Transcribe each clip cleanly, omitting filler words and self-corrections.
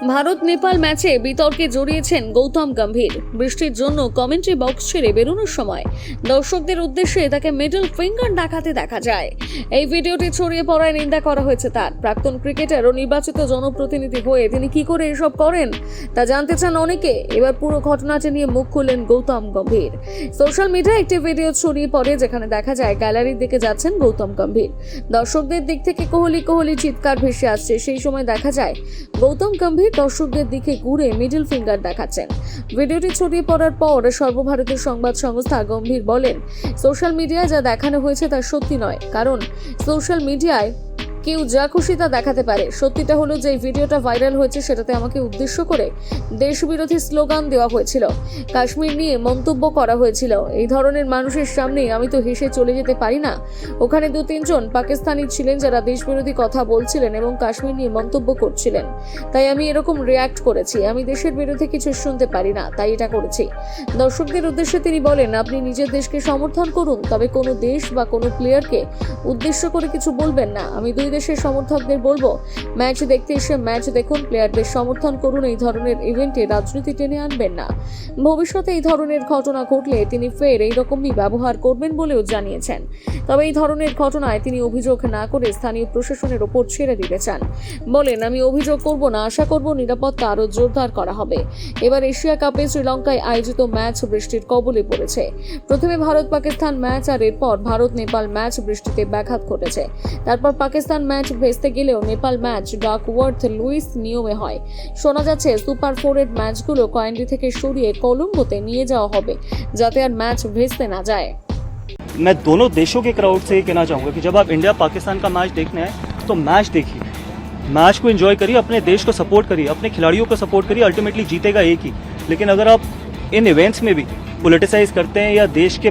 ভারত নেপাল ম্যাচে বিতর্কে জড়িয়েছেন গৌতম গম্ভীর। বৃষ্টির জন্য কমেন্ট্রি বক্স ছেড়ে বেরোনোর সময় দর্শকদের উদ্দেশ্যে তাকে মিডল ফিঙ্গার দেখাতে দেখা যায়। এই ভিডিওটি ছড়িয়ে পড়ায় নিন্দা করা হয়েছে তার। প্রাক্তন ক্রিকেটার ও নির্বাচিত জনপ্রতিনিধি হয়ে তিনি কি করে এসব করেন তা জানতে চান অনেকে। এবার পুরো ঘটনাটি নিয়ে মুখ খুললেন গৌতম গম্ভীর। সোশ্যাল মিডিয়ায় একটি ভিডিও ছড়িয়ে পড়ে যেখানে দেখা যায় গ্যালারির দিকে যাচ্ছেন গৌতম গম্ভীর। দর্শকদের দিক থেকে কোহলি কোহলি চিৎকার ভেসে আসছে। সেই সময় দেখা যায় গৌতম গম্ভীর দর্শকদের দিকে ঘুরে মিডল ফিঙ্গার দেখাচ্ছেন। ভিডিওটি ছড়িয়ে পড়ার পর সর্বভারতীয় সংবাদ সংস্থা গম্ভীর বলেন, সোশ্যাল মিডিয়ায় যা দেখানো হয়েছে তা সত্যি নয়, কারণ সোশ্যাল মিডিয়ায় কেউ যা খুশি তা দেখাতে পারে। সত্যিটা হলো যে এই ভিডিওটা ভাইরাল হয়েছে সেটাতে আমাকে উদ্দেশ্য করে দেশবিরোধী স্লোগান দেওয়া হয়েছিল, কাশ্মীর নিয়ে মন্তব্য করা হয়েছিল। এই ধরনের মানুষের সামনে আমি তো হেসে চলে যেতে পারি না। ওখানে 2-3 জন পাকিস্তানি ছিলেন যারা দেশবিরোধী কথা বলছিলেন এবং কাশ্মীর নিয়ে মন্তব্য করছিলেন, তাই আমি এরকম রিয়াক্ট করেছি। আমি দেশের বিরুদ্ধে কিছু শুনতে পারি না, তাই এটা করেছি। দর্শকদের উদ্দেশ্যে তিনি বলেন, আপনি নিজের দেশকে সমর্থন করুন, তবে কোনো দেশ বা কোনো প্লেয়ারকে উদ্দেশ্য করে কিছু বলবেন না। আমি দুই দেশের সমর্থকদের বলবো, ম্যাচ দেখতে এসে ম্যাচ দেখুন, প্লেয়ারদের সমর্থন করুন। এই ধরনের ইভেন্টে রাজনীতি টেনে আনবেন না। ভবিষ্যতে এই ধরনের ঘটনা ঘটলে তিনি ফের এইরকমই ব্যবহার করবেন বলেও জানিয়েছেন। তবে এই ধরনের ঘটনায় তিনি অভিযোগ না করে স্থানীয় প্রশাসনের ওপর ছেড়ে দিতে চান। বলেন, আমি অভিযোগ করব না, আশা করব নিরাপত্তা আরও জোরদার করা হবে। এবার এশিয়া কাপে শ্রীলঙ্কায় আয়োজিত ম্যাচ বৃষ্টির কবলে পড়েছে। প্রথমে ভারত পাকিস্তান ম্যাচ আর এরপর ভারত নেপাল ম্যাচ বৃষ্টিতে ব্যাঘাত ঘটেছে। তারপর পাকিস্তান ম্যাচ ভেস্তে গেলেও নেপাল ম্যাচ ডাকওয়ার্থ লুইস নিয়মে হয়। শোনা যাচ্ছে সুপার 4-এর ম্যাচগুলো কয়েন্ডি থেকে সরিয়ে কলম্বোতে নিয়ে যাওয়া হবে, যাতে আর ম্যাচ ভেস্তে না যায়। मैं दोनों देशों के क्राउड से ये कहना चाहूँगा कि जब आप इंडिया पाकिस्तान का मैच देखने आए तो मैच देखिए, मैच को एंजॉय करिए, अपने देश को सपोर्ट करिए, अपने खिलाड़ियों को सपोर्ट करिए। अल्टीमेटली जीतेगा एक ही। लेकिन अगर आप इन इवेंट्स में भी पॉलिटिसाइज करते हैं या देश के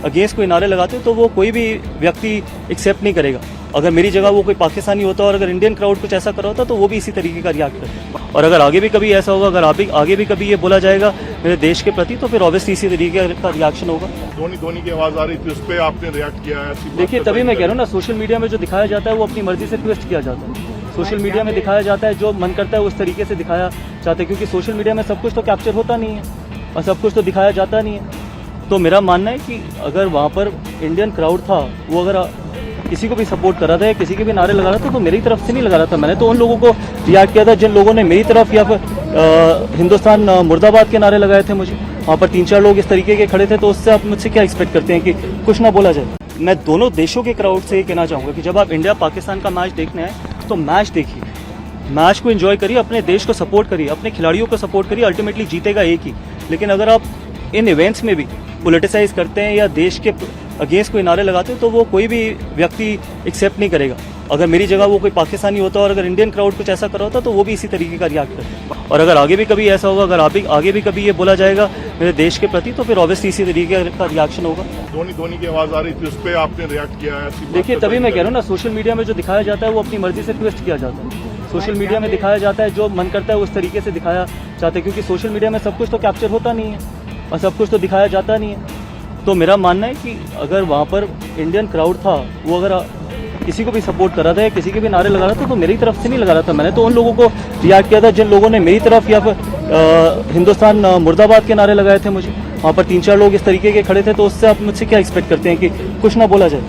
अगेंस्ट कोई नारे लगाते हैं तो वो कोई भी व्यक्ति एक्सेप्ट नहीं करेगा। अगर मेरी जगह वो कोई पाकिस्तानी होता और अगर इंडियन क्राउड कुछ ऐसा कर रहा होता तो वो भी इसी तरीके का रिएक्ट करता। और अगर आगे भी कभी ऐसा होगा, अगर आगे भी कभी ये बोला जाएगा मेरे देश के प्रति, तो फिर ऑब्वियसली इसी तरीके का रिएक्शन होगा। धोनी की आवाज आ रही थी, उस पर आपने रिएक्ट किया है? देखिए, तभी मैं कह रहा हूँ ना, सोशल मीडिया में जो दिखाया जाता है वो अपनी मर्जी से ट्विस्ट किया जाता है। सोशल मीडिया में दिखाया जाता है जो मन करता है उस तरीके से दिखाया जाता है, क्योंकि सोशल मीडिया में सब कुछ तो कैप्चर होता नहीं है और सब कुछ तो दिखाया जाता नहीं है। तो मेरा मानना है कि अगर वहाँ पर इंडियन क्राउड था, वो अगर किसी को भी सपोर्ट कर रहा था या किसी के भी नारे लगा रहा था तो मेरी तरफ से नहीं लगा रहा था। मैंने तो उन लोगों को रिएक्ट किया था जिन लोगों ने मेरी तरफ या फिर हिंदुस्तान मुर्दाबाद के नारे लगाए थे। मुझे वहाँ पर 3-4 लोग इस तरीके के खड़े थे, तो उससे आप मुझसे क्या एक्सपेक्ट करते हैं कि कुछ ना बोला जाए? मैं दोनों देशों के क्राउड से ये कहना चाहूँगा कि जब आप इंडिया पाकिस्तान का मैच देखने आए तो मैच देखिए, मैच को एंजॉय करिए, अपने देश को सपोर्ट करिए, अपने खिलाड़ियों को सपोर्ट करिए। अल्टीमेटली जीतेगा एक ही। लेकिन अगर आप इन इवेंट्स में भी पॉलिटिसाइज करते हैं या देश के अगेंस्ट कोई नारे लगाते हैं तो वो कोई भी व्यक्ति एक्सेप्ट नहीं करेगा। अगर मेरी जगह वो कोई पाकिस्तानी होता और अगर इंडियन क्राउड कुछ ऐसा कर रहा होता तो वो भी इसी तरीके का रिएक्ट करता। और अगर आगे भी कभी ऐसा होगा, अगर आगे भी कभी ये बोला जाएगा मेरे देश के प्रति, तो फिर ऑब्वियसली इसी तरीके का रिएक्शन होगा। धोनी की आवाज आ रही थी, उस पर आपने रिएक्ट किया है? देखिए, तभी मैं कह रहा हूँ ना, सोशल मीडिया में जो दिखाया जाता है वो अपनी मर्जी से ट्विस्ट किया जाता है। सोशल मीडिया में दिखाया जाता है जो मन करता है उस तरीके से दिखाया जाता है, क्योंकि सोशल मीडिया में सब कुछ तो कैप्चर होता नहीं है और सब कुछ तो दिखाया जाता नहीं है। तो मेरा मानना है कि अगर वहाँ पर इंडियन क्राउड था, वो अगर किसी को भी सपोर्ट कर रहा था या किसी के भी नारे लगा रहा था तो मेरी तरफ से नहीं लगा रहा था। मैंने तो उन लोगों को रिएक्ट किया था जिन लोगों ने मेरी तरफ या फिर हिंदुस्तान मुर्दाबाद के नारे लगाए थे। मुझे वहाँ पर 3-4 लोग इस तरीके के खड़े थे, तो उससे आप मुझसे क्या एक्सपेक्ट करते हैं कि कुछ ना बोला जाए?